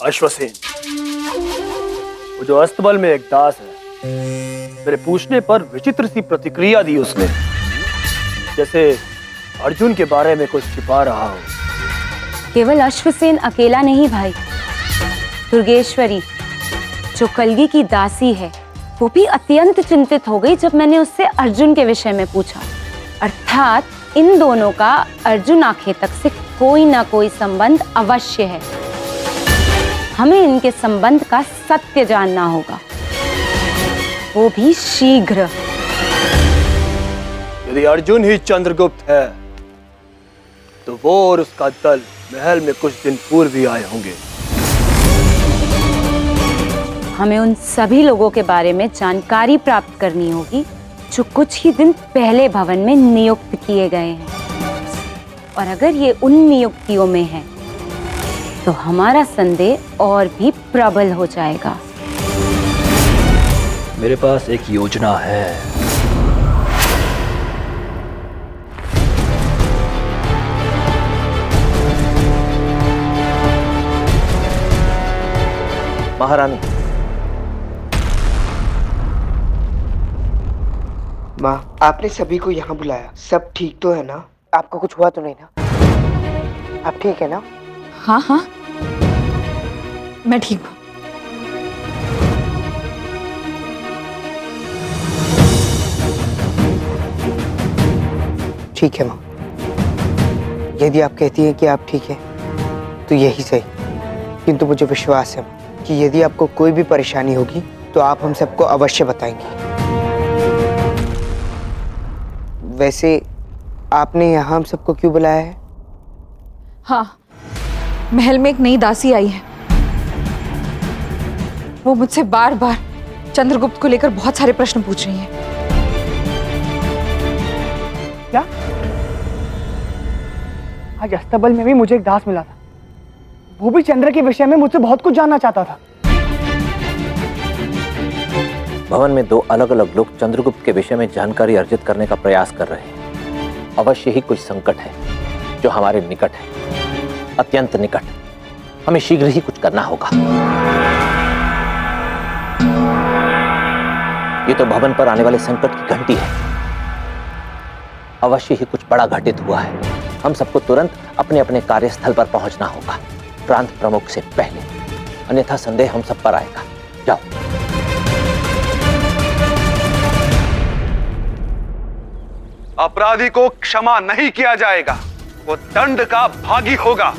अश्वसेन, वो जो अस्तबल में एक दास है, मेरे पूछने पर विचित्र सी प्रतिक्रिया दी उसने, जैसे अर्जुन के बारे में कुछ छिपा रहा हो। केवल अश्वसेन अकेला नहीं भाई, दुर्गेश्वरी जो कलगी की दासी है वो भी अत्यंत चिंतित हो गई जब मैंने उससे अर्जुन के विषय में पूछा। अर्थात इन दोनों का अर्जुन आखेतक से कोई ना कोई संबंध अवश्य है। हमें इनके संबंध का सत्य जानना होगा, वो भी शीघ्र। यदि अर्जुन ही चंद्रगुप्त है तो वो और उसका दल महल में कुछ दिन पूर्व ही आए होंगे। हमें उन सभी लोगों के बारे में जानकारी प्राप्त करनी होगी जो कुछ ही दिन पहले भवन में नियुक्त किए गए हैं, और अगर ये उन नियुक्तियों में है तो हमारा संदेह और भी प्रबल हो जाएगा। मेरे पास एक योजना है। महारानी, माँ, आपने सभी को यहाँ बुलाया, सब ठीक तो है ना? आपको कुछ हुआ तो नहीं ना? आप ठीक है ना? हाँ हाँ, मैं ठीक हूँ। ठीक है माँ, यदि आप कहती हैं कि आप ठीक हैं तो यही सही, किंतु मुझे विश्वास है कि यदि आपको कोई भी परेशानी होगी तो आप हम सबको अवश्य बताएंगी। वैसे आपने यहाँ हम सबको क्यों बुलाया है? हाँ, महल में एक नई दासी आई है। वो मुझसे बार बार चंद्रगुप्त को लेकर बहुत सारे प्रश्न पूछ रही है। क्या? आज अस्तबल में भी मुझे एक दास मिला था, वो भी चंद्र के विषय में मुझसे बहुत कुछ जानना चाहता था। भवन में दो अलग अलग लोग चंद्रगुप्त के विषय में जानकारी अर्जित करने का प्रयास कर रहे हैं। अवश्य ही कुछ संकट है जो हमारे निकट है, अत्यंत निकट। हमें शीघ्र ही कुछ करना होगा। ये तो भवन पर आने वाले संकट की घंटी है। अवश्य ही कुछ बड़ा घटित हुआ है। हम सबको तुरंत अपने अपने कार्यस्थल पर पहुंचना होगा, प्रांत प्रमुख से पहले, अन्यथा संदेह हम सब पर आएगा। जाओ। अपराधी को क्षमा नहीं किया जाएगा, वो दंड का भागी होगा।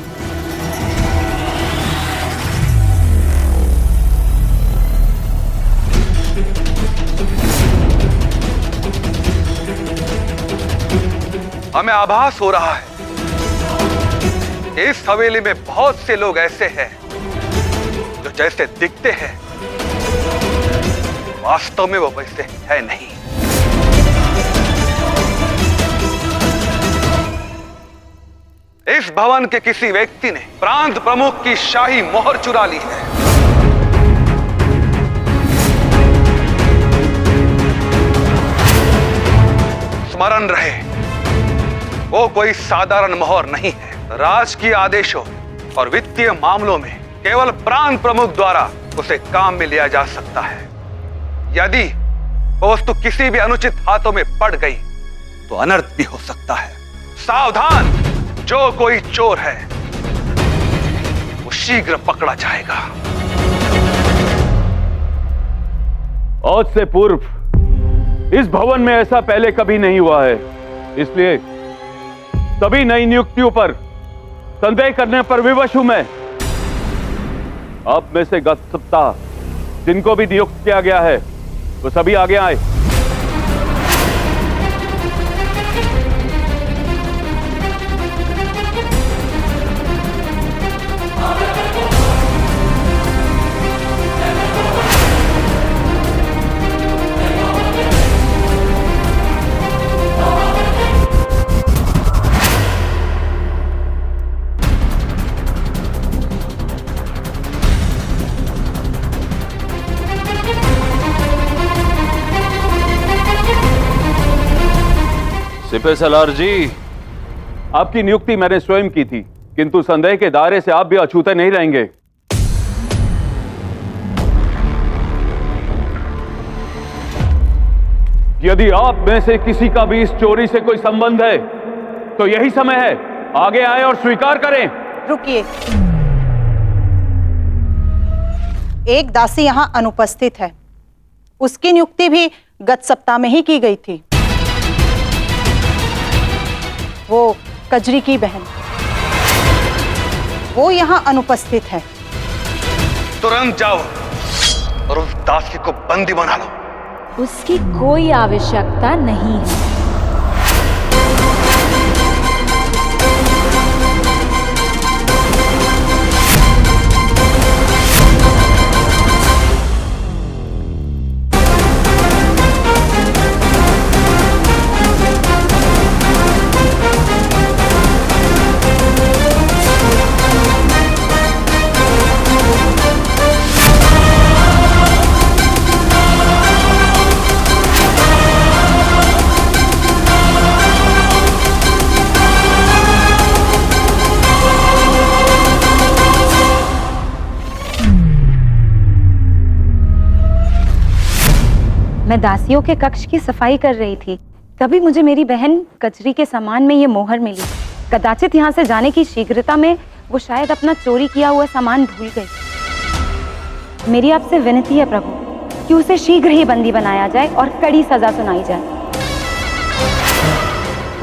हमें आभास हो रहा है इस हवेली में बहुत से लोग ऐसे हैं जो जैसे दिखते हैं वास्तव में वो वैसे है नहीं। इस भवन के किसी व्यक्ति ने प्रांत प्रमुख की शाही मोहर चुरा ली है। स्मरण रहे, वो कोई साधारण मोहर नहीं है। राजकीय आदेशों और वित्तीय मामलों में केवल प्रांत प्रमुख द्वारा उसे काम में लिया जा सकता है। यदि वो वस्तु किसी भी अनुचित हाथों में पड़ गई तो अनर्थ भी हो सकता है। सावधान, जो कोई चोर है वो शीघ्र पकड़ा जाएगा। आज से पूर्व इस भवन में ऐसा पहले कभी नहीं हुआ है, इसलिए सभी नई नियुक्तियों पर संदेह करने पर विवश हूं मैं। आप में से गत सप्ताह जिनको भी नियुक्त किया गया है वो सभी आगे आए। सिपह सलार जी, आपकी नियुक्ति मैंने स्वयं की थी, किंतु संदेह के दायरे से आप भी अछूते नहीं रहेंगे। यदि आप में से किसी का भी इस चोरी से कोई संबंध है तो यही समय है, आगे आए और स्वीकार करें। रुकिए, एक दासी यहाँ अनुपस्थित है। उसकी नियुक्ति भी गत सप्ताह में ही की गई थी। वो कजरी की बहन, वो यहाँ अनुपस्थित है। तुरंत जाओ और उस दासी को बंदी बना लो। उसकी कोई आवश्यकता नहीं है। मैं दासियों के कक्ष की सफाई कर रही थी, तभी मुझे मेरी बहन कचरी के सामान में ये मोहर मिली। कदाचित यहाँ से जाने की शीघ्रता में वो शायद अपना चोरी किया हुआ सामान भूल गई। मेरी आपसे विनती है प्रभु कि उसे शीघ्र ही बंदी बनाया जाए और कड़ी सजा सुनाई जाए।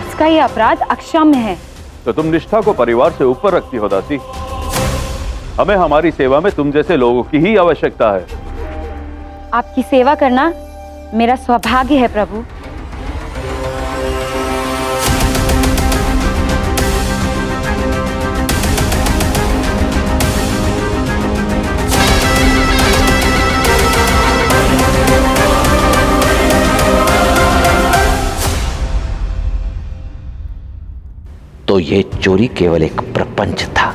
उसका ये अपराध अक्षम्य है। तो तुम निष्ठा को परिवार से ऊपर रखती हो दासी। हमें हमारी सेवा में तुम जैसे लोगों की ही आवश्यकता है। आपकी सेवा करना मेरा सौभाग्य है प्रभु। तो ये चोरी केवल एक प्रपंच था,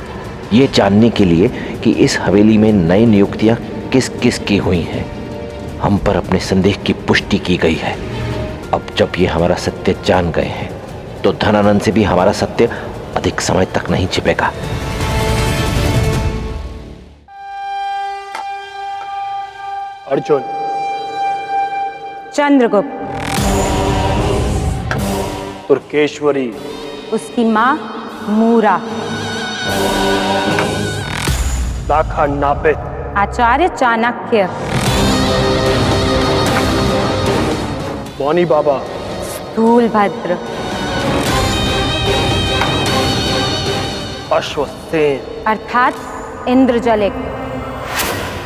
ये जानने के लिए कि इस हवेली में नई नियुक्तियां किस किस की हुई हैं। हम पर अपने संदेह की पुष्टि की गई है। अब जब ये हमारा सत्य जान गए हैं तो धनानंद से भी हमारा सत्य अधिक समय तक नहीं छिपेगा। अर्जुन, चंद्रगुप्त, तुर्केश्वरी, उसकी माँ मूरा, दाखा नापित, आचार्य चाणक्य, मौनी बाबा, स्थूलभद्र, अश्वसेन अर्थात इंद्रजलिक।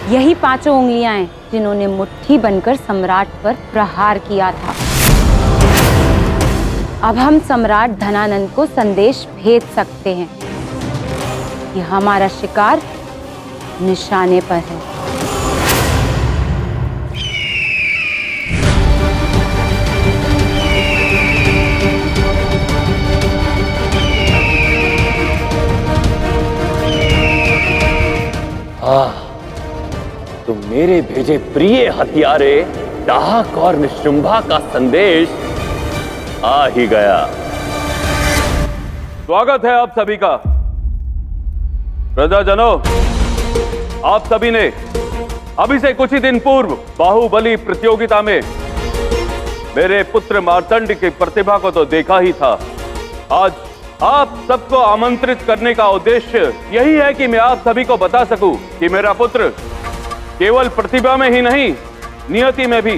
यही पांचों उंगलियां हैं जिन्होंने मुट्ठी बनकर सम्राट पर प्रहार किया था। अब हम सम्राट धनानंद को संदेश भेज सकते हैं कि हमारा शिकार निशाने पर है। तो मेरे भेजे प्रिय हथियारे डाक और निशुंभा का संदेश आ ही गया। स्वागत है आप सभी का। प्रजाजनों, आप सभी ने अभी से कुछ ही दिन पूर्व बाहुबली प्रतियोगिता में मेरे पुत्र मार्तंड की प्रतिभा को तो देखा ही था। आज आप सबको आमंत्रित करने का उद्देश्य यही है कि मैं आप सभी को बता सकूं कि मेरा पुत्र केवल प्रतिभा में ही नहीं, नियति में भी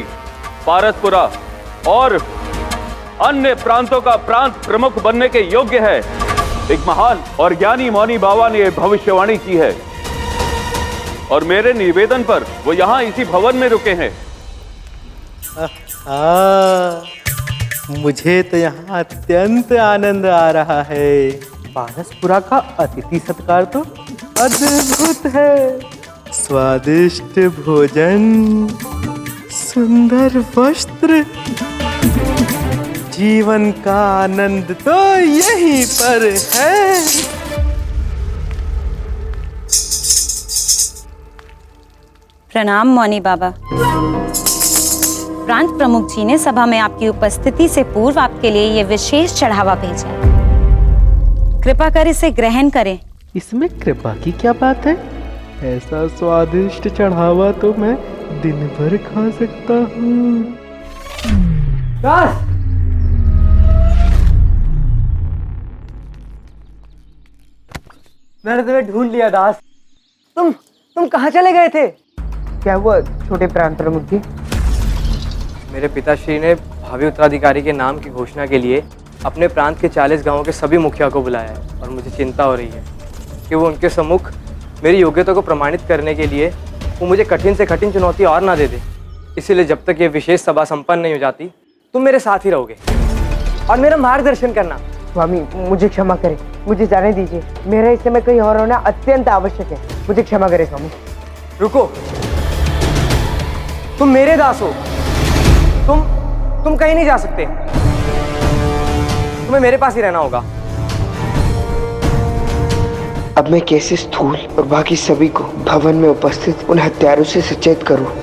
पारसपुरा और अन्य प्रांतों का प्रांत प्रमुख बनने के योग्य है। एक महान और ज्ञानी मौनी बाबा ने यह भविष्यवाणी की है और मेरे निवेदन पर वो यहाँ इसी भवन में रुके हैं। मुझे तो यहाँ अत्यंत आनंद आ रहा है। पारसपुरा का अतिथि सत्कार तो अद्भुत है। स्वादिष्ट भोजन, सुंदर वस्त्र, जीवन का आनंद तो यहीं पर है। प्रणाम मौनी बाबा। प्रांत प्रमुख जी ने सभा में आपकी उपस्थिति से पूर्व आपके लिए ये विशेष चढ़ावा भेजा है। कृपा कर इसे ग्रहण करें। इसमें कृपा की क्या बात है? ऐसा स्वादिष्ट चढ़ावा तो मैं दिन भर खा सकता हूँ। दास, मैंने तुम्हें ढूंढ लिया दास। तुम कहाँ चले गए थे? क्या हुआ छोटे प्रांत प्रमुख जी? मेरे पिताश्री ने भावी उत्तराधिकारी के नाम की घोषणा के लिए अपने प्रांत के 40 गांवों के सभी मुखिया को बुलाया है और मुझे चिंता हो रही है कि वो उनके सम्मुख मेरी योग्यता को प्रमाणित करने के लिए वो मुझे कठिन से कठिन चुनौती और ना दे दे। इसीलिए जब तक ये विशेष सभा संपन्न नहीं हो जाती तुम मेरे साथ ही रहोगे और मेरा मार्गदर्शन करना। स्वामी मुझे क्षमा करें, मुझे जाने दीजिए। मेरा इस समय कहीं और होना अत्यंत आवश्यक है। मुझे क्षमा करें स्वामी। रुको, तुम मेरे दास हो, तुम कहीं नहीं जा सकते, तुम्हें मेरे पास ही रहना होगा। अब मैं कैसे स्थूल और बाकी सभी को भवन में उपस्थित उन हत्यारों से सचेत करूं?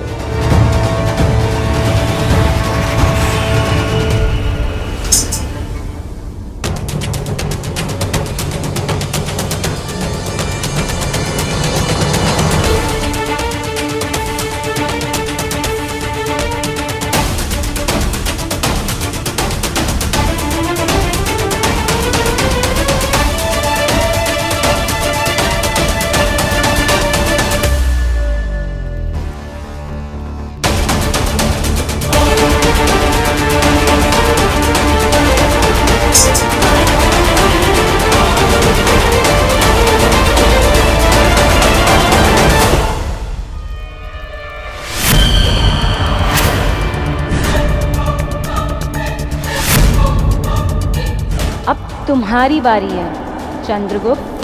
अब तुम्हारी बारी है चंद्रगुप्त।